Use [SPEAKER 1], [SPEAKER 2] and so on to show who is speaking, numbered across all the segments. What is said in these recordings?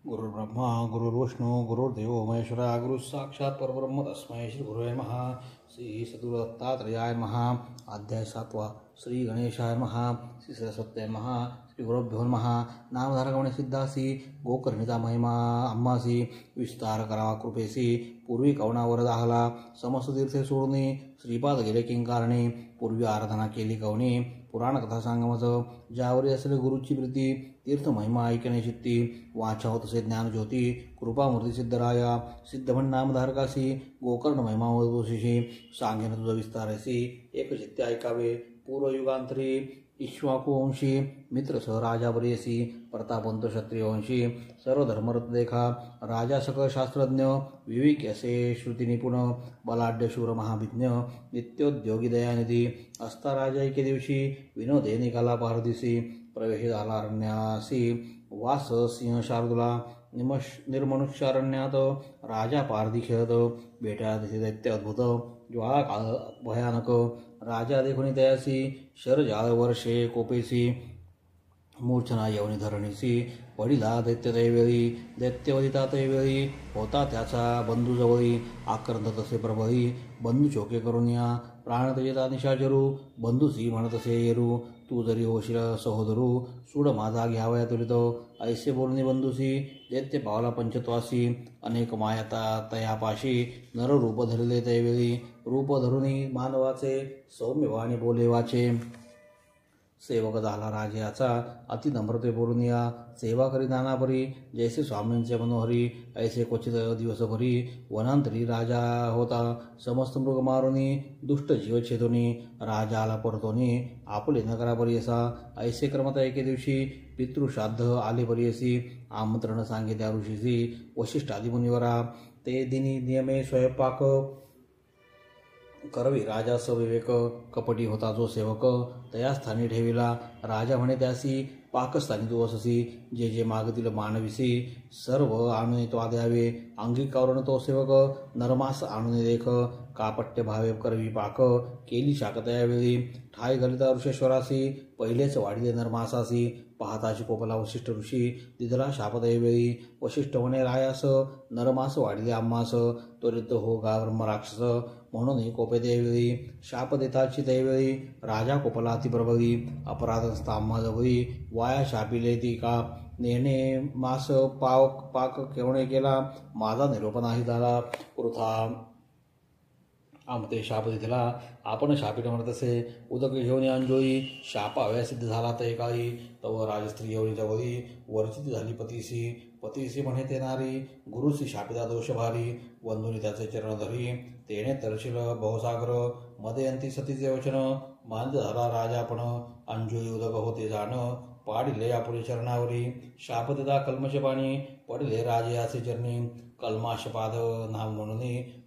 [SPEAKER 1] गुरुर्ब्रह्मा गुरुर्विष्णू गुरुर्देवो महेश्वरा गुरु साक्षात परब्रह्म तस्मै श्री गुरुवे नमः. श्री सद्गुरु दत्तात्रेयाय नमः. अध्याय 7. श्री गणेशाय नमः. श्री सरस्वत्याय नमः. श्री गुरुभ्यो नमः. नामधारकमणे सिद्धासी गोकर्णिता महिमा आम्हासी विस्तार करावा कृपेसी पूर्वी कवनावर दाहला समस्त तीर्थे सोडून श्रीपाद गेले किंकारणे पूर्वी आराधना केली कवनी पुराण कथा सांगमच ज्यावरी असले गुरुची प्रीती तीर्थ महिमा ऐकणे चित्ती वाचा होत असे ज्ञान ज्योती कृपामूर्ती सिद्धराया सिद्धमन नामधारकासी गोकर्ण महिमा वदोषीशी सांगेन तुझ विस्तारसी एक चित्ते ऐकावे पूर्वयुगांतरी इक्ष्वाकुवंशी मित्र सह राजा बरेसी प्रतापवंत क्षत्रियवंशी सर्व धर्मरथ देखा राजा सकळ शास्त्रज्ञ विवेक असे श्रुती निपुण बलाढ्य शूर महाभिज्ञ नित्योद्योगी दयानिधी असता राजा एके दिवशी विनोदे निघाला पारदिसी प्रवेश झाला अरण्यासी वास सिंह शार्दूला निर्मनुष्यारण्यात राजा पारधी खेळत बेटा दिसे दैत्य अद्भुत ज्वाळा काळ भयानक राजा देखुनी दयासी शरजाळ वर्षे कोपेसी मूर्छना येऊनी धरणीसी वडिला दैत्य दैवेळी दैत्यवदिता तैवेळी होता त्याचा बंधू जवळी आक्रंद तसे प्रबळी बंधू चोके करून या प्राण तजेता निशाचरू बंधूसी म्हणत असे येरू तू जरी होशील सहोदरू सूड माझा घ्यावया तुरित ऐसे बोलणे बंधूसी दैत्य पावला पंचत्वासी अनेक मायाता तयापाशी नर रूप धरले तैवेळी रूप धरुनी मानवाचे सौम्य वाणी बोले वाचे सेवक झाला राजाचा अति नम्रते बोलून या सेवा करी नानापरी जैसे स्वामींचे मनोहरी ऐसे क्वचित दिवसभरी वनांतरी राजा होता समस्त मृग मारुनी दुष्ट जीव छेदुनी राजाला परतोनी आपले नगरा बरी असा ऐसे क्रमता एके दिवशी पितृश्राद्ध आले बरी असी आमंत्रण सांगे त्या ऋषीसी वशिष्ठादी मुनिवरा ते दिनी नियमे स्वयंपाक करवी राजा सविवेक कपटी होता जो सेवक तया स्थानी ठेविला राजा म्हणे त्यासी पाकस्थानी तू वससी जे जे मागतील मानविसी सर्व आणून तो द्यावे अंगी कवरण तो सेवक नरमास आणून देख कापट्य भावे करवी पाक केली शाकतया वेळी ठाय घालिता ऋषेश्वरासी पहिलेच वाढिले नरमासासी पाहताशी कोपला वशिष्ठ ऋषी दिदला शापदय वेळी वशिष्ठ म्हणे रायास नरमास वाढिले आम्हास त्वरित हो गा ब्रह्मराक्षस म्हणून कोपे देवेळी शाप देताची दैवेळी राजा कोपला अतिप्रबळी अपराधस्थ आम्हा जवळी वाया शापिले ती का नेणे मास पाक केवणे केला माझा निरोप नाही झाला वृथा आमते शाप दिला आपण शापित म्हणत असे उदक घेऊन अंजोई शाप हव्या सिद्ध झाला ते काळी तव राजस्त्री एवढी जवळी वर्जित झाली पतीसी म्हणे ते नारी गुरुसी शापिता दोष भारी वंदुनी त्याचे चरण धरी तेने तरशील बहुसागर मध्ये अंती सतीचे वचन मांज झाला राजा पण अंजोई उदक होते जाण पाडिले आपुले चरणावरी शाप देता कल्मश पाणी पडले राजे असे चरणी कल्माशपाद नाम म्हणून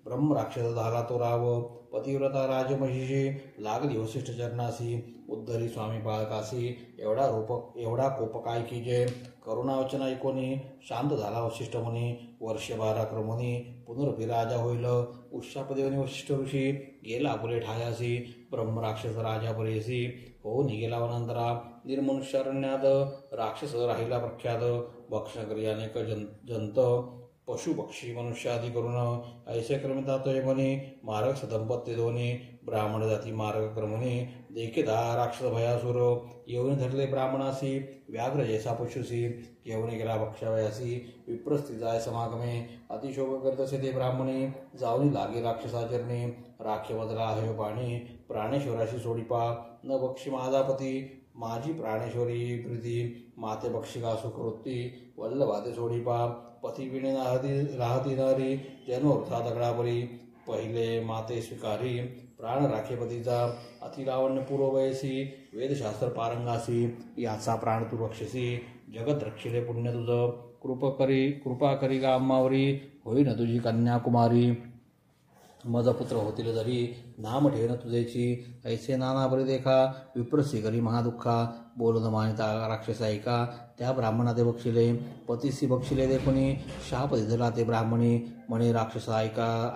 [SPEAKER 1] ब्रह्म राक्षस झाला तो राव पतिव्रता राजमहिषी लागली वशिष्ठ चरणासी उद्धरी स्वामी बाळकासी एवढा कोप काय की जे करुणावचन ऐकोनी शांत झाला वशिष्ठ मुनी वर्ष 12 क्रमुनी पुनर्पी राजा होईल उशापदेवनी वशिष्ठ ऋषी गेला आपुले ठायासी ब्रह्म राक्षस राजा बरेसी हो निगेला वनंतरा निर्मनुष्यारण्यात राक्षस राहिला प्रख्यात भक्षण करी अनेक जंत पशु पक्षी मनुष्यादी करून ऐसे क्रमिता तो म्हणे मार्ग सदंपत्य दोन्ही ब्राह्मण जाती मार्ग क्रमणे देखीदा राक्षस भयासुर येऊन धरले ब्राह्मणासी व्याघ्र जैसा पशुसी येऊन गेला भक्षावयासी विप्रस्त्री जाय समागमे अतिशोक करत असे ते ब्राह्मणे जाऊन लागे राक्षसाचरणे राखे बदला हयो पाणी प्राणेश्वराशी सोडीपा न बक्षी माझापती माझी प्राणेश्वरी प्रीती माते बक्षिका सुखवृत्ती वल्लभाते सोडीपा पती विणे राहती नारी जन्मवृथा दगडापरी पहिले माते स्वीकारी प्राण राखेपतीचा अतिलावण्य पूर्व वयसी वेदशास्त्र पारंगासी याचा प्राण तू रक्षसी जगत रक्षिले पुण्य तुझ कृपा करी गा अम्मावरी होईन तुझी कन्याकुमारी मज पुत्र होतील जरी नाम ठेवण तुझेची ऐसे नाना बरी देखा विप्रसी करी महादुःखा बोलून मानिता राक्षसायिका त्या ब्राह्मणाते बक्षिले. पतीसी बक्षिले देखुनी शाप दिधला ते ब्राह्मणी. म्हणे राक्षसा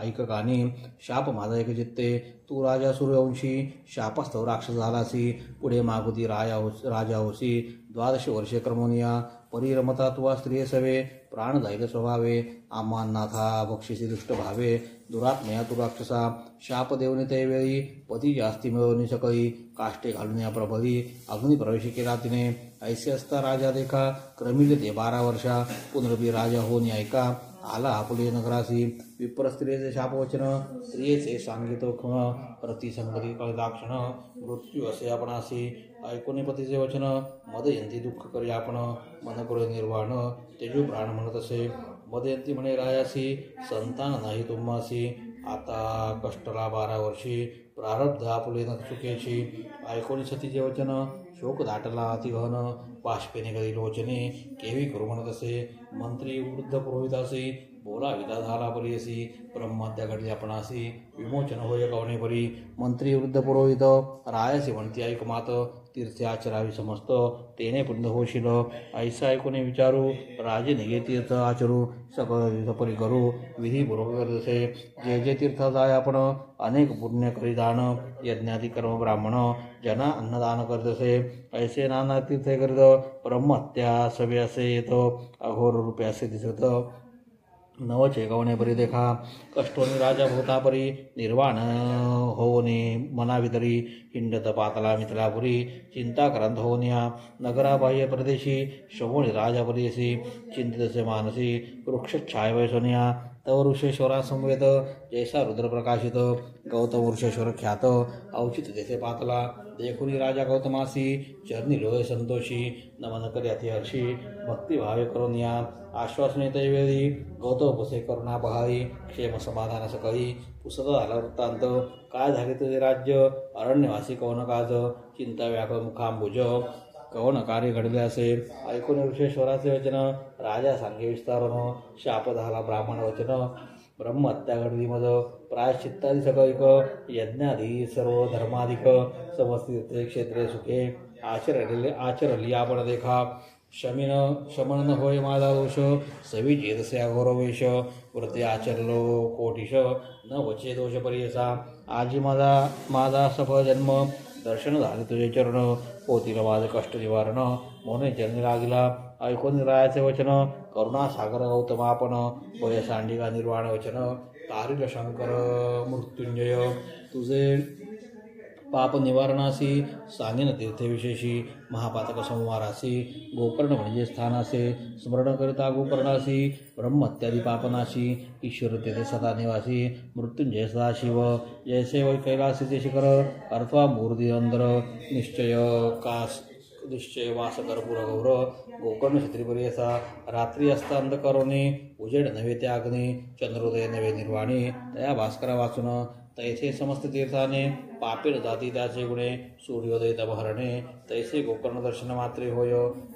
[SPEAKER 1] ऐककानी शाप माझा एक चित्ते. तू राजा सूर्यवंशी शापस्तव राक्षस झालासी. पुढे मागुती राजा होसी. 12 वर्षे क्रमोनिया परिरमता तुवा स्त्रिये सवे. प्राण जाईल स्वभावे आम्हानाथा बक्षिसी दुष्ट भावे. दुरात्मया तू राक्षसा शाप देवनी ते वेळी. पती जास्ती मिळवणी सकळी काष्टे घालून या प्रबळी. अग्नी प्रवेश केला तिने ऐसे असता राजा देखा. क्रमिले ते 12 वर्षा पुनरपी राजा होऊन ऐका. आला आपुले नगरासी. विप्र स्त्रियेचे शापवचन स्त्रियेचे सांगितो क्षण. प्रतिसंगती कळदाक्षण मृत्यू असे आपणासी. ऐकोनी पतीचे वचन मदयंती दुःख करी आपण. मन करू निर्वाण तेजू प्राण म्हणत असे. मदयंती म्हणे रायासी संतान नाही तुम्हासी. आता कष्टला 12 वर्षी प्रारब्ध आपुले न चुकेची. ऐकोनी सतीचे वचन शोक दाटला अतिघन. बाष्पेने कधी लोचने केवी करू म्हणत असे. मंत्री वृद्ध पुरोहितासी बोला विदा झाला परीयसी. ब्रह्महत्या घडली आपणासी विमोचन होय कवणे परी. मंत्री वृद्ध पुरोहित रायासी म्हणती ऐक मात. तीर्थे आचरावी समस्त तेने पुण्य होशील. ऐसा ऐकूने विचारू राजे निघे तीर्थ आचरू. सकळ परी करू विधीपूर्वक करतसे. जे जे तीर्थ जाय आपण अनेक पुण्य करी दान. यज्ञादी कर्म ब्राह्मण जना अन्नदान करतसे. ऐसे नाना तीर्थे करीत ब्रह्महत्या सवे असे येत. अघोर रूपे असे दिसत नवचे गवणे परी देखा. कष्टोनी राजा भूता परी निर्वाण होवने मनावितरी. हिंडत पातला मिथिलापुरी चिंताक्रांत होऊनिया. नगराबाह्य प्रदेशी शवोणी राजा परीयसी. चिंतितसे मानसी वृक्षछाय वैसोनिया. तव ऋषेश्वरा संवेद जैसा रुद्र प्रकाशित. गौतम वृषेश्वर ख्यात अवचित तेथे पातला. देखुनी राजा गौतमासी चरणी लोय संतोषी. नमन करी अति हर्षी भक्तिभावे करुनिया. आश्वासने तैवेळी गौतम पुसे करुणा बहाई. क्षेम समाधान सकळी पुसत झाला वृत्तांत. काय झाले तुझे राज्य अरण्यवासी कवन काज. चिंता व्याकुळ मुखांबुज कवन कार्य घडले असे. ऐकून ऋषेश्वराचे वचन राजा सांगे विस्तारण. शाप झाला ब्राह्मण वचन ब्रह्महत्या घडली मद. प्रायश्चित्तादी सकळिक यज्ञादी सर्व धर्माधिक. समस्तीर्थ क्षेत्रे सुखे आचरली आपण देखा. शमन न होय माझा दोष सवी जेतसे अघोरवेश. वृत्ती आचरलो कोटीश न वचे दोष परियसा. आजी माझा सफळ जन्म दर्शन झाले तुझे चरण. पोतील माझे कष्ट निवारण मोने चरणी लागला. ऐकून रायाचे वचन करुणा सागर गौतम आपण. भय सांडिगा निर्वाण वचन तारिल शंकर मृत्युंजय. तुझे पाप निवारणासी सांगेन तीर्थविशेषी. महापातक संवारासी गोकर्ण म्हणजे स्थानासे. स्मरण करिता गोकर्णासी ब्रह्मत्यादी पापनाशी. ईश्वर तेथे सदा निवासी मृत्युंजय सदाशिव. जैसे वै कैलासीचे शिखर अर्थवा मूर्ती अंदर. निश्चय वास कर्पूर गौर गोकर्ण क्षत्रिपरी असा. रात्री असता अंधकरोनी उजेड नव्हे त्या अग्नी. चंद्रोदय नव्हे निर्वाणी तया भास्करा वाचून. तैसे समस्त तीर्थाने पापीर जाती त्याचे गुणे. सूर्योदय तपहरणे तैसे गोकर्ण दर्शन मात्रे होय.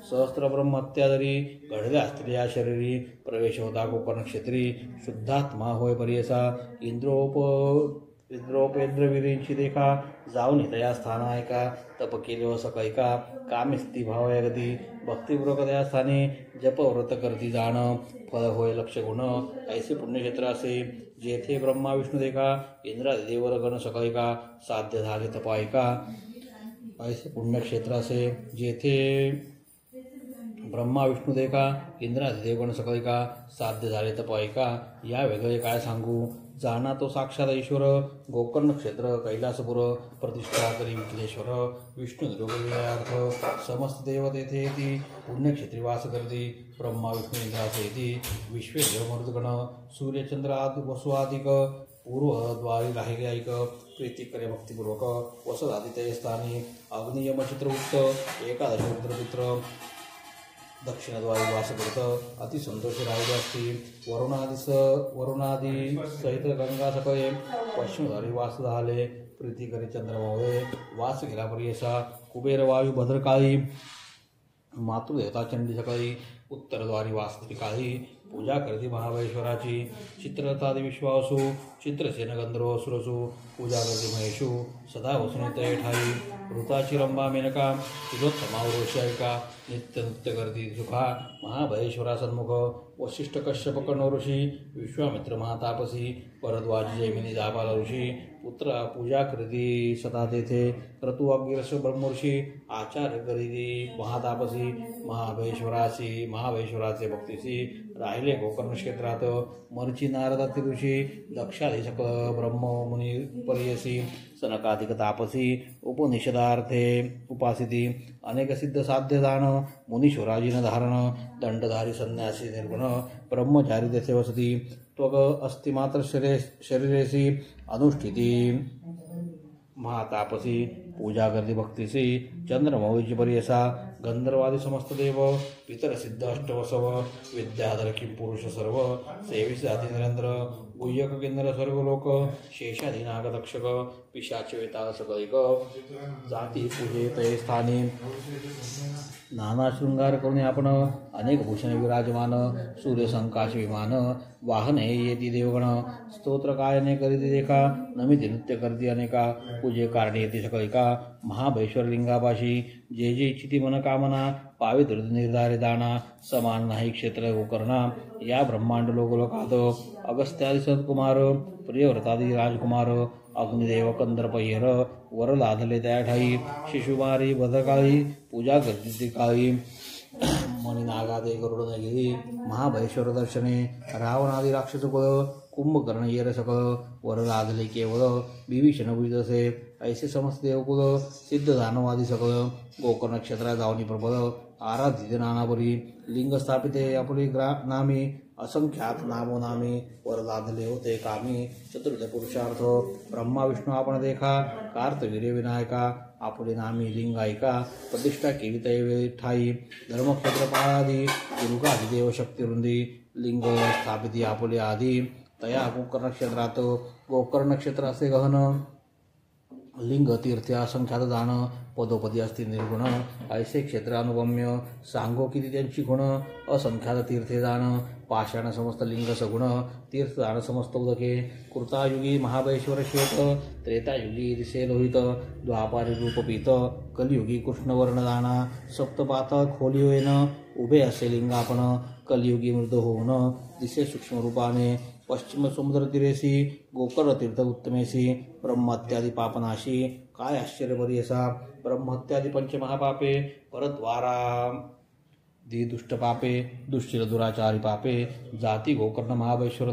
[SPEAKER 1] सहस्त्र ब्रह्महत्या जरी घडल्या स्त्रिया शरीरी. प्रवेश होता गोकर्ण क्षेत्री शुद्धात्मा होय परियसा. इंद्रोपेंद्रवीरींची देखा जाऊन तया स्थाना ऐका. तप केले सकैका कामे स्थिती भाव अगदी. भक्तिपूर्वक त्या स्थानी जप व्रत करती जाण. फळ होय लक्ष गुण ऐसे पुण्यक्षेत्र असे. जेथे ब्रह्मा विष्णू देखा इंद्रादी देवर गण सकैका. साध्य झाले तपायका ऐसे पुण्यक्षेत्र असे. जेथे ब्रह्मा विष्णू देखा इंद्रादी देवगण सकैका. साध्य झाले तपायका या वेगळे काय सांगू. जाना तो साक्षात ईश्वर गोकर्ण क्षेत्र कैलासपुर. प्रतिष्ठा करी विघ्नेश्वर विष्णू निरोगर्थ. समस्त देव तेथे येती पुण्यक्षेत्री वास करती. ब्रह्मा विष्णू इंद्रास येती विश्वे देवमरुदगण. सूर्यचंद्र आदि वसुआदिक पूर्वद्वारी राहिले ऐक. प्रीती करे भक्तिपूर्वक वसत आदित्य स्थानी. अग्नियम चित्रगुप्त एकादश रुद्रपुत्र. दक्षिणद्वारी वास करत अतिसंतोषी राहिले असती. वरुणादी सहित गंगा सकळे पश्चिमद्वारी वास झाले. प्रीती करी चंद्रमौळे वास गेला परियसा. कुबेर वायू भद्रकाळी मातृदेवता चंडी सकळी. उत्तरद्वारी वास त्रिकाळी पूजा करती महाबळेश्वराची. चित्ररथादी विश्वासू चित्रसेन गंधर्व सुरसू पूजा करती महेशू. सदा वसुने तय ठाई ऋताची रंभा मेनका तिलोत्तमा वृषायिका नित्य नृत्य करती सुखा महाबळेश्वरा सन्मुख वशिष्ठ कश्यप कर्ण ऋषी विश्वामित्र महातापसी भरद्वाज जैमिनी जाबाल ऋषी पुत्र पूजा करीती सदा तेथे क्रतु अग्निरस ब्रह्मर्षी आचार्य करीती महातापसी महाबळेश्वराचे भक्तीसी राहिले गोकर्ण क्षेत्रात मर्ची नारदाती ऋषी दक्षाधीशक ब्रह्म मुनी पर्यसी सनकाधिक तापसी उपनिषदार्थे उपासिती अनेक सिद्ध साध्य दान मुनीश्वराजीन धारण दंडधारी संन्यासी निर्गुण ब्रह्मचारी तेथे वसती त्वग अस्ति मात्र शरीरेसी अनुष्ठिती महातापसी पूजा करती भक्तीसी चंद्रमौळीची पर्यसा गंधर्वादी समस्त देव पितर सिद्ध अष्टवसव विद्याधर किं पुरुष सर्व सेविस जाती नरेंद्र गुह्यक केंद्र सर्व लोक शेषाधी नागदक्षक पिशाच वेता सकलिक जाती पूजेतये स्थानी नाना शृंगार करून आपण अनेक भूषण विराजमान सूर्यसंकाश विमान वाहने येती देवगण स्तोत्र गायने करीती देखा नमिती नृत्य करती अनेका पूजे कारणे येते सकलिका महाबळेश्वर लिंगापाशी जे जे इच्छिती मनकामना पावित्र निर्धारे दाना समान नाही क्षेत्र गोकर्णा या ब्रह्मांड लोकलोकात अगस्त्यादी सत्कुमार प्रियव्रतादी राजकुमार अग्निदेव कंदर्पय्यर वर लादले त्या ठाई शिशुमारी भद्रकाळी पूजा करती काळी मणिनागादे गरुडनगिरी महाबळेश्वर दर्शने रावणादी राक्षस कुळ कुंभकर्ण येर सकळ वर लादले केवळ विभीषण बुजसे ऐसे समस्त देवकुल सिद्ध दानवादी सकळ गोकर्ण क्षेत्रात जावनी प्रबल आराधित नानापरी लिंग स्थापिते आपली नामी असंख्यात नामोनामी वर लादले होते कामी चतुर्थ पुरुषार्थ ब्रह्मा विष्णू आपण देखा कार्तवीर्य विनायका आपले नामी लिंगायिका प्रतिष्ठा केली तैवे ठाई धर्मक्षेत्र पाळादी दुर्गादी देव शक्तिवृंदी लिंग स्थापिती आपले आधी तया गोकर्ण क्षेत्रात गोकर्ण क्षेत्र असे गहन लिंग तीर्थ असंख्यात दान पदोपदी असतील निर्गुण ऐसे क्षेत्र अनुगम्य सांगो किती त्यांची गुण असंख्यात तीर्थे दान पाषाण समस्त लिंग सगुण तीर्थदान समस्त उदके कृतायुगी महाबळेश्वर श्वेत त्रेतायुगी दिसे लोहित द्वापारी रूपपीत कलियुगी कृष्णवर्णदाना सप्तपातळ खोलीवेन उभे असे लिंग आपण कलियुगी मृद होऊन दिसे सूक्ष्म रूपाने पश्चिम समुद्र तीरेसी गोकर्ण तीर्थ उत्तमेसी ब्रह्मत्यादी पापनाशी काय आश्चर्य बरीयसा ब्रह्मत्यादी पंचमहापापे परद्वारा दुष्टपापे दुश्चिर दुराचारी पापे जाती गोकर्ण महाबळेश्वर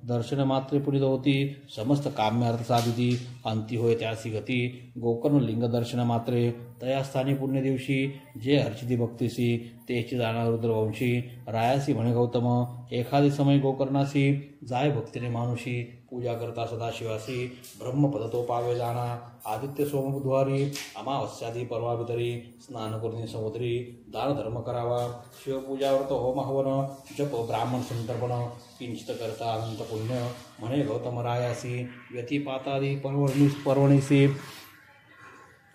[SPEAKER 1] दर्शन मात्रे पुढील होती समस्त काम्यार्थ साधिती अंती होय त्यासी गती गोकर्ण लिंग दर्शन मात्रे तया स्थानी पुण्य दिवशी जे अर्चिती भक्तीसी तेची जाणार रुद्रवंशी रायासी म्हणे गौतम एखादी समय गोकर्णासी जाय भक्तीने मानुषी पूजा करता सदाशिवासी ब्रह्मपद तो पावे जाणा आदित्य सोम बुधवारी अमावस्यादी परवाभितरी स्नान करून समुद्री दान धर्म करावा शिवपूजा व्रत होम हवन जप ब्राह्मण संतर्पण किंचित करता अनंत पुण्य म्हणे गौतम रायासी व्यतिपातादी पर्वणीसी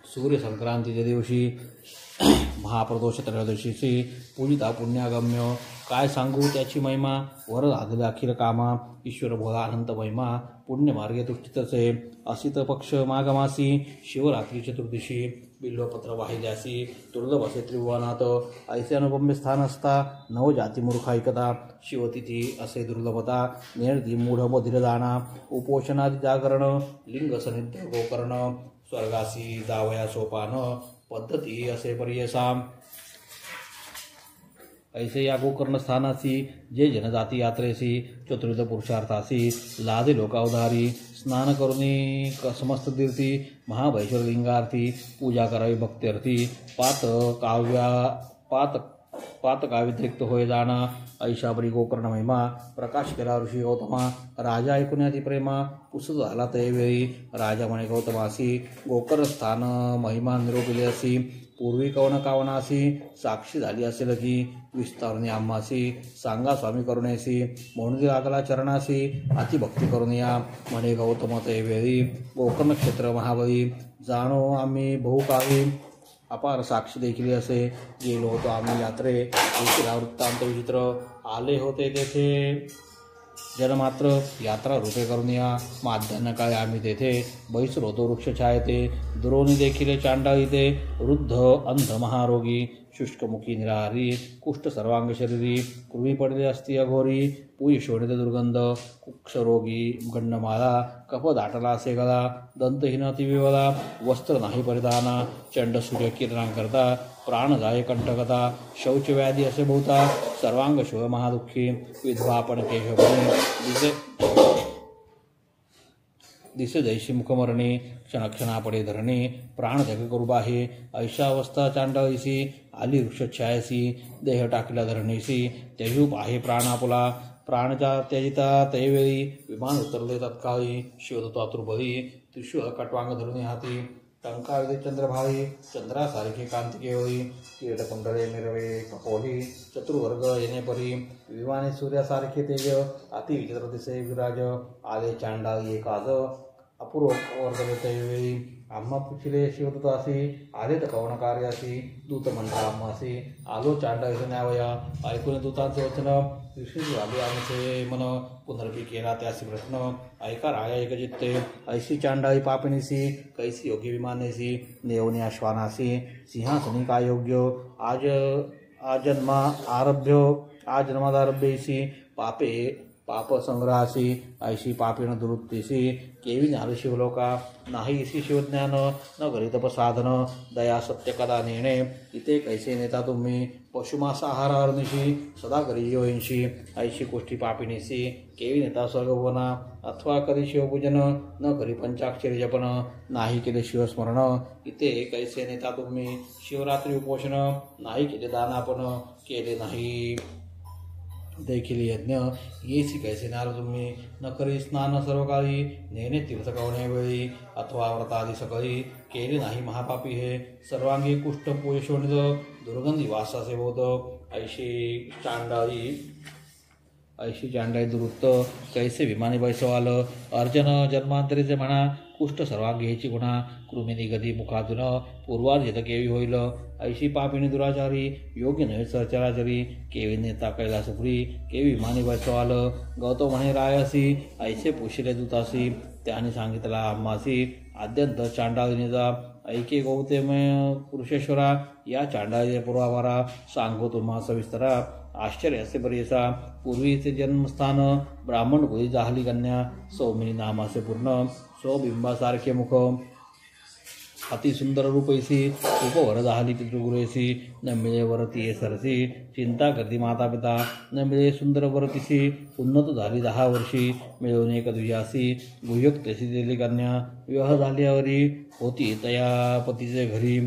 [SPEAKER 1] सूर्य संक्रांतीच्या दिवशी महाप्रदोष त्रयोदशीची पूजिता पुण्यागम्य काय सांगू त्याची महिमा वर लादले अखिल कामा ईश्वर भोला अनंत महिमा पुण्यमार्गे तुष्टितसे असित पक्ष माघमासी शिवरात्री चतुर्दशी बिल्वपत्र वाहिल्यासी दुर्लभ असे त्रिभुवनात ऐसे अनुपम्य स्थान असता नवजाती मूर्ख ऐकता शिवतिथी असे दुर्लभता निर्धी मूढ बधिर दाना उपोषणादी जागरण लिंग सनिध्य गोकर्ण स्वर्गासी जावया सोपान पद्धती असे पर्यसा ऐसे या गोकर्ण स्थानासी जे जनजाती यात्रेसी चतुर्थ पुरुषार्थासी लादे लोकावधारी स्नान करुणी समस्त तीर्थी महाबळेश्वर लिंगार्थी पूजा करावी भक्त्यर्थी पात काव्यतिरिक्त होय जाणा ऐशाबरी गोकर्ण महिमा प्रकाश केला ऋषी गौतमा राजा ऐकुण्याती प्रेमा पुसत झाला तैवेळी राजा म्हणे गौतमासी गोकर्ण स्थान महिमा निरोपिले असी पूर्वी कवन कावनासी साक्षी झाली असेल की विस्तारणे आम्हासी सांगा स्वामी करुणेसी म्हणून लागला चरणासी अतिभक्ती करून या म्हणे गौतम तैवेळी गोकर्ण क्षेत्र महाबळी जाणो आम्ही बहुकाळी अपार साक्षी देखील असे गेलो होतो आम्ही यात्रे वृत्तांत विचित्र आले होते तेथे जनमात्र यात्रा रूपे करून या. माध्यान्ह काळी आम्ही तेथे बैसरोतो वृक्ष छायते. दुरोणी देखील चांडाळीते. वृद्ध अंध महारोगी शुष्कमुखी निराहारी कुष्ठ सर्वांग शरीरी कृमी पडले असती अघोरी पूय शोणित दुर्गंध कुक्षरोगी गंडमाला कफ दाटला असे गळा दंतहीन अतिविवला वस्त्र नाही परिधाना चंड सूर्य किरणांकरता प्राण जाय कंठकथा शौच व्याधी असे बहुता सर्वांग शिव महादुःखी विधवा पण केशवपणे दिसे जैशी मुखमरणी क्षणक्षणापडे धरणे प्राण जग करू बाहे ऐशावस्था चांडाळीसी आली वृक्षछायसी देह टाकला धरणीसी त्यजूप आहे प्राण आपुला प्राणजा त्यजिता तैवेळी विमान उतरले तत्काळी शिवदत्तो आतुरबळी त्रिशूळ कटवांग धरुणी हाती टंकाविदे चंद्रभाई चंद्रासारखे कांती केवळी किरीटकुंडले मिरवे कपोली चतुर्वर्ग येणे परी विमाने सूर्यासारखे तेज अति विचित्र दिसे विराज आले चांडाळी एकाज अपूर्व वर्तले तैवेळी आम्हा पुछिले शिवदत्तासी आले तर कवण कार्यासी दूत म्हणता आम्हासी आलो चांडाळीचे न्यावया ऐकून दूतांचे वचन विष्णू आले आमचे मन पुनर्पी केला त्यासी प्रश्न ऐका राया एकचित्ते ऐशी चांडाळी पापिणीसी कैसी योगी विमानेसी नेवनी अश्वानासी सिंहासनी काय योग्य आजन्मादारभ्यैसी पाप संग्रहासी ऐशी पापिण दुरुत्तीसी केवी ज्ञान शिवलोका नाही इसी शिवज्ञान न करी तपसाधन दया सत्य कदा नेणे इथे कैसे नेता तुम्ही पशुमांसाहारनिशी सदा करी योहिंशी ऐशी गोष्टी पापिणीसी केवी नेता स्वर्गभुवना अथवा करी शिवपूजन न करी पंचाक्षरी जपन नाही केले शिवस्मरण इथे कैसे नेता तुम्ही शिवरात्री उपोषण नाही केले दानापन केले नाही देखील यज्ञ येसी कैसे नार तुम्ही न करी स्नान सर्वकाळी नेणे तीर्थ कवणे वेळी अथवा व्रतादी सकाळी केले नाही महापापी हे सर्वांगी कुष्ठ पोषणित दुर्गंधी वासाचे बोध ऐशी चांडाळी दुरुत्त कैसे विमानी बैसवाल अर्जन जन्मांतरीचे म्हणा कुष्ठ सर्वांगी हेची गुणा कृमिनी गदी मुखातून पूर्वार्जित केवी होईल ऐशी पापिणी दुराचारी योग्य नव्हे सरचराचरी केवी नेता कैलासपुरी केवी विमानी बैसवाल गौतम म्हणे रायासी ऐसे पुशिले दूतासी त्याने सांगितला आम्हासी आद्यंत चांडाळीनेचा ऐके गौतम पुरुषेश्वरा या चांडाळीचे पूर्वाभारा सांगो तुम्हा सविस्तरा आश्चर्य असे बरेसा पूर्वीचे जन्मस्थान ब्राह्मण कुळी जाहली कन्या सौमिनी नामासे पूर्ण स्वबिंबासारखे मुख अतिसुंदर रूपैसी उपवर जाहली पितृगुरेसी न मिळे वरती सरसी चिंता करती माता पिता न मिळे सुंदर वरतीसी उन्नत झाली 10 वर्षी मिळवून एक दुजासी गुह्युक्तेसी दिली कन्या विवाह झाल्यावरी होती तया पतीचे घरी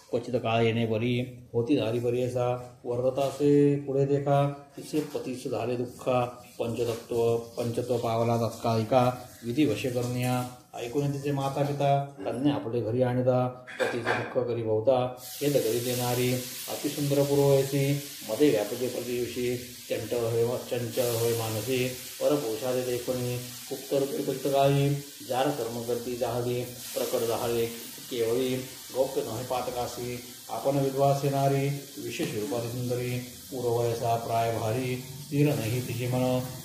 [SPEAKER 1] क्वचित काळ येणे बरी होती झाली बरी असा वर्धतासे पुढे देखा तिचे पतीस झाले दुःखा पंचत्व पावला तत्कालिका विधी वशे करण्या ऐकून तिचे माता पिता कन्या आपले घरी आणता पतीचे दुःख करी बहुता हे घरी देणारी अतिसुंदर पुरोवयसी मध्ये व्यापके प्रतिदिवशी चंचल होय मानसी परपुरुषादे देखणी गुप्त रूपे पुस्तकाळी जार कर्म करती जाहली प्रकट जाहले केवळी गौप्य नव्हे पातकासी आपण विद्वास येणारी विशेष रूपाती सुंदरी पूर्ववयसा प्राय भारी स्थिर नाही तिचे मन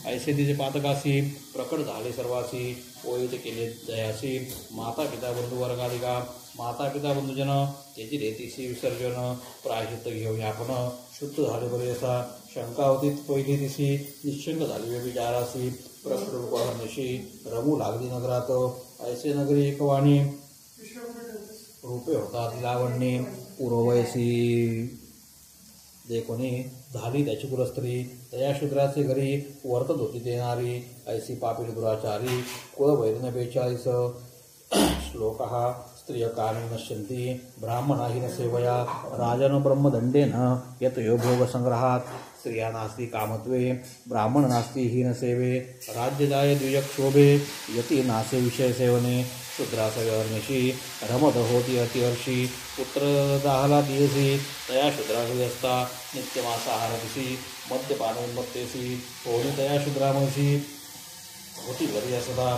[SPEAKER 1] ऐसे तिचे पातकासी प्रकट झाले सर्वासी ओळीत केले दयासी माता पिता बंधू वर्गाधिका माता पिता बंधुजन त्याची रेतीसी विसर्जन प्रायश्चित्त घेऊन आपण शुद्ध झाले बरेसा शंका होती पहिली दिसी निश्चंग झाली व्यभिचारासी प्रकट रूपहर्निशी रमू लागली नगरात ऐसे नगरी एकवाणी रूपे होतात लावण्य पूर्ववयसी देखोनी झाली त्याची पुरस्त्री तया शूद्राचे घरी वर्तत होती देणारी ऐसी पापी दुराचारी कुळ वैरण 42 श्लोक स्त्रिय कामी नश्यन्ति ब्राह्मणाहीन सेवया राजन ब्रह्मदंडेन यत यो भोग संग्रहात स्त्रिया नास्ति कामत्वे ब्राह्मण नास्ति हीन सेवे राज्य जाय द्विजक्षोभे यति नासे विषय सेवने शूद्रासवर्णिशी रमद होती अतिहर्षी पुत्र दाहला दियसी तया शूद्रासी असता नित्यमासाहारदिशी मद्यपानोन्मत्तेसी होनी तया शूद्रामसी होती घरी असता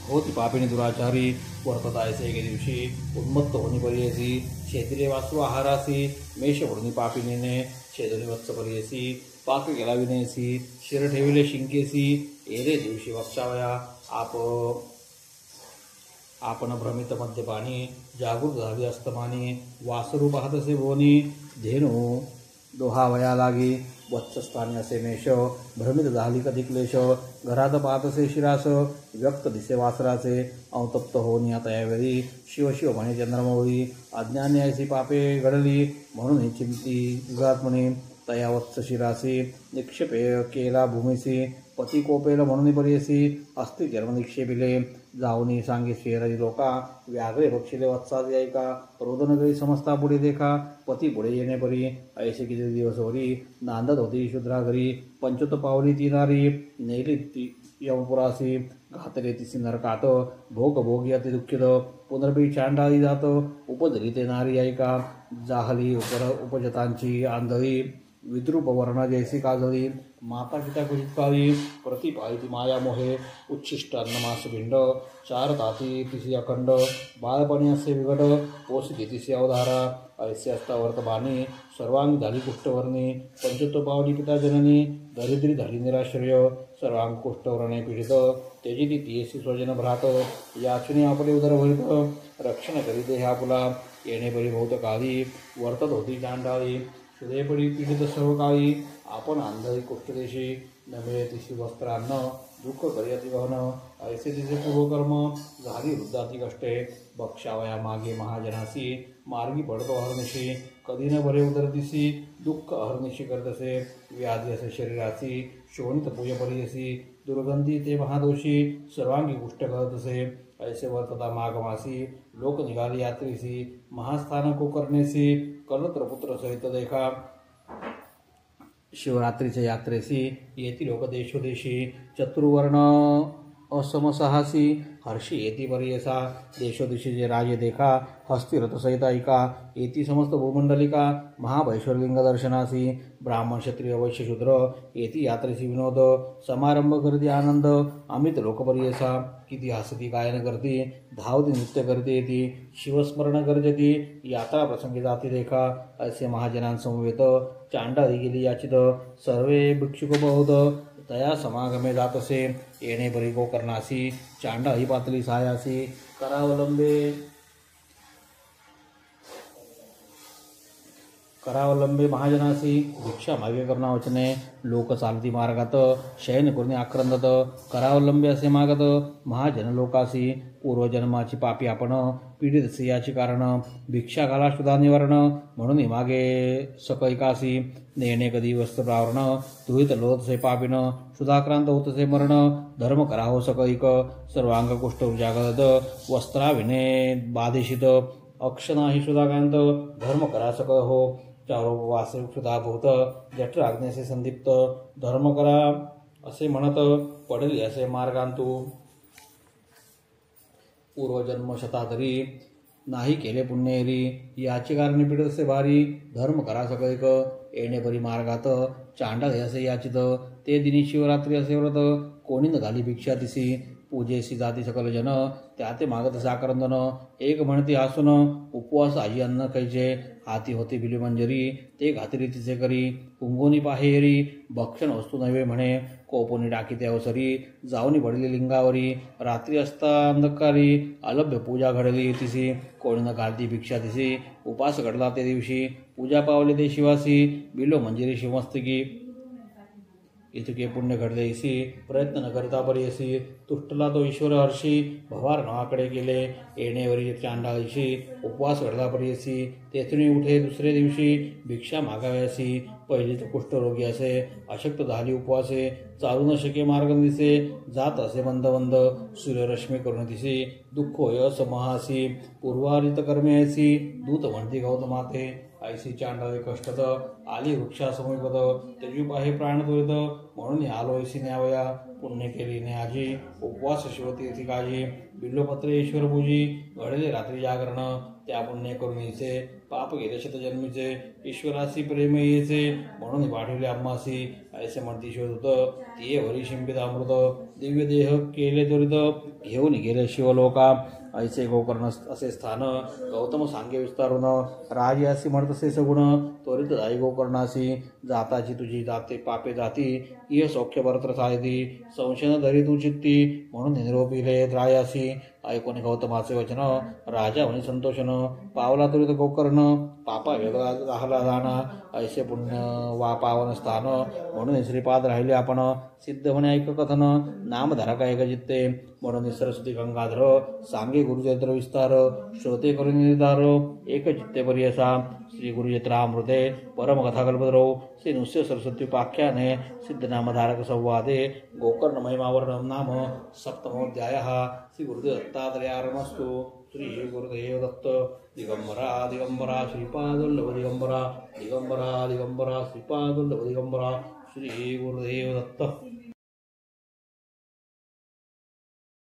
[SPEAKER 1] होती पापिणी दुराचारी वर्ततायसे एके दिवशी उन्मत्त होनी पर्यसी शेतीले वास्तू आहारासी मेष वृणी पापिणीने छेदनी वत्स परियसी पाक केला विनयसी शिर ठेविले शिंकेसी एरे दिवशी वक्षावया आपण भ्रमित मद्यपाणी जागृत झाली अस्तमानी वासरू पाहतसे भोनी धेनू दोहावया लागी वत्सस्थानी असे मेष भ्रमित झाली कधी क्लेश घरात पाहतसे शिरास व्यक्त दिसे वासराचे अवतप्त होऊन आता यावेळी शिव शिव म्हणे चंद्रमौळी अज्ञानी ऐसी पापे घडली म्हणून चिंती युगात्मने तया वत्स शिरासी निक्षेपे केला भूमीसी पती कोपेल म्हणून परियसी अस्ति जन्म निक्षेपिले जाऊनी सांगे शेरही लोका व्याघ्रे बक्षिले वत्सादी ऐका रोदनगरी समजता पुढे देखा पती पुढे येणे परी ऐसे किती दिवसवरी नांदत होती शुद्रा घरी पंचोत पावली ती नारी नेली ती यमपुरासी घातले तिसी नरकात भोग भोगी अति दुःखित पुनर्पी चांडाळी जात उपजली ते नारी ऐका जाहली उपजतांची आंधळी विद्रूप वर्ण जैसी काजळी माता पिता कुचित काळी प्रतिपाळी माया मोहे उच्छिष्ट अन्नमास भिंड चार ताती तिसी अखंड बाळपणी असे विघट पोषिते तिसी अवधारा ऐसे असता वर्तमानी सर्वांगी झाली कुष्ठवर्णी पंचत्व पावली पिता जननी दरिद्री झाली निराश्रय सर्वांग कुष्ठवर्णे पीडित तेजी ती तियसी स्वजन भ्रात याचुनी आपले उदर भरित रक्षण करीते ह्या पुला येणे परी बहुत काळी वर्तत होती चांडाळी हृदयपडी पीडित सर्व काळी आपण आंधळी कुष्ठदेशी न मिळे तिशी वस्त्रान्न दुःख करियती वहन ऐसे तिचे पूर्वकर्म झाली वृद्धाती कष्टे बक्षावया मागे महाजनासी मार्गी पडतो अहर्निशी कधी न बरे उदरतीसी दुःख अहर्निशी करतसे व्याधी असे शरीराची शोणित पूज परियसी दुर्गंधी ते महादोषी सर्वांगी कुष्ठ करतसे ऐसे वर्तता माघमासी लोक निघाली यात्रीसी महास्थान कोकर्णेसी कर्णत्रपुत्र सहित देखा शिवरात्रीच्या यात्रेसी येती लोक देशोदेशी चतुर्वर्ण असमसाहसी हर्षी येती वर्यसा देशोदेशी जे राजे देखा हस्तिरथ सहित ऐका येती समस्त भूमंडलिका महाभैश्वरलिंग दर्शनासी ब्राह्मण क्षत्रिय वैश्य शूद्र येती यात्रेसी विनोद समारंभ गर्दी आनंद अमित लोकपर्यसा किती हसती गायन करती धावती नृत्य करते येती शिवस्मरण गर्जती यात्रा प्रसंगी जाती देखा ऐसे महाजनांसमवेत चांडाळी गेली याचित सर्वे भिक्षुक बहुत तया समागमे जातसे येणे बरी गोकर्णासी चांडाळी पातली सायासी करावलंबे महाजनासी भिक्षा मागे करणा वचने लोक चालती मार्गात शयन करून आक्रंदत करावलंबे असे मागत महाजन लोकासी पूर्वजन्माची पापी आपण पीडित सियाची कारण भिक्षा घाला शुद्धा निवारण म्हणून मागे सकैकासी नेणे कधी वस्त्र प्रावरण दुहित लोतसे पापिन सुधाक्रांत होतसे मरण धर्म कराहो सकैक सर्वांग कुष्ठ उजागत वस्त्राविने बाधिशित अक्षनाही सुधाकांत धर्म करा सक हो चारो वासे सुधा भूत जठ आज्ञेसे संदीप्त धर्म करा असे म्हणत पडली असे मार्गांतू पूर्वजन्म शतातरी नाही केले पुण्येरी याची कारणे पीडितसे भारी धर्म करा सकैक येणे बरी मार्गात चांडाळे असे याचित ते दिनी शिवरात्री असे व्रत कोणी न घाली भिक्षा दिसी पूजेसी जाती सकल जन त्या ते मागत साकरंदन एक म्हणती हासून उपवास आजी अन्न कैचे हाती होते बिली मंजरी ते घातरी तिचे करी कुंगोनी पाहेरी भक्षण वस्तू नव्हे म्हणे कोपोनी टाकीते अवसरी जाऊनी पडली लिंगावरी रात्री असता अंधकारी अलभ्य पूजा घडली तिसी कोणी न घालती भिक्षा तिसी उपास घडला ते दिवशी पूजा पावले ते शिवासी बिलो मंजिरी शिवमस्तकी इतके पुण्य घडले इसी प्रयत्न न करता परियसी तुष्टला तो ईश्वर हर्षी भवार नावाकडे गेले येणेवरी चांडाळीशी उपवास घडला परियसी तेथून उठे दुसरे दिवशी भिक्षा मागाव्यासी पहिली तर कुष्ठरोगी असे अशक्त झाली उपवासे चालू न शके मार्ग दिसे जात असे मंद मंद सूर्यरश्मी करून दिसे दुःख होय असमहासी पूर्वारित कर्मे ऐसी दूत म्हणती गौतमाते ऐसी चांडाळे कष्टत आली वृक्षासमीपत तेजू पाहे प्राण त्वरित म्हणून आलो ऐसी न्यावया पुण्य केली न्याजी उपवास शिवतीर्थी काजी बिल्लोपत्रे ईश्वर पूजी घडले रात्री जागरण त्या पुण्य करून येचे पाप गेले शतजन्मीचे ईश्वरासी प्रेम येचे म्हणून वाढविले आम्हासी ऐसे म्हणती शोधत तिये वरी शिंपित अमृत दिव्य देह केले त्वरित घेऊन गेले शिवलोका ऐसे गोकर्ण असे स्थान गौतम सांगे विस्तारून राज असे म्हणत असे सगुण त्वरित जाई गोकर्णासी जाताची तुझी जाते पापे जाती इह सौख्य भरत्र साधी संशयन धरी तू चित्ती म्हणून निरोपिले द्रायासी ऐकून गौतमाचे वचन राजा म्हणे संतोषन पावला त्वरित गोकर्ण पापा वेगळा राहला जाणा ऐसे पुण्य वा पावन स्थान म्हणून श्रीपाद राहिले आपण सिद्ध म्हणे ऐक कथन नामधारा काय चित्ते म्हणून सरस्वती गंगाधर सांगे गुरुचरित्र विस्तार श्रोते करून निर्धार एक चित्ते पर्यसा श्री गुरुचरित्रामृते परमकथा कल्पद्रौ श्री नृस्य सरस्वती पाख्याने सिद्धनामधारक संवादे गोकर्ण महिमावर्णम नाम सप्तमोऽध्यायः श्री गुरुदेव दत्तात्रेयार्पणमस्तु श्री गुरुदेव दत्त दिगंबरा दिगंबरा श्रीपादवल्लभ दिगंबरा दिगंबरा दिगंबरा श्रीपादवल्लभ दिगंबरा श्री गुरुदेव दत्त।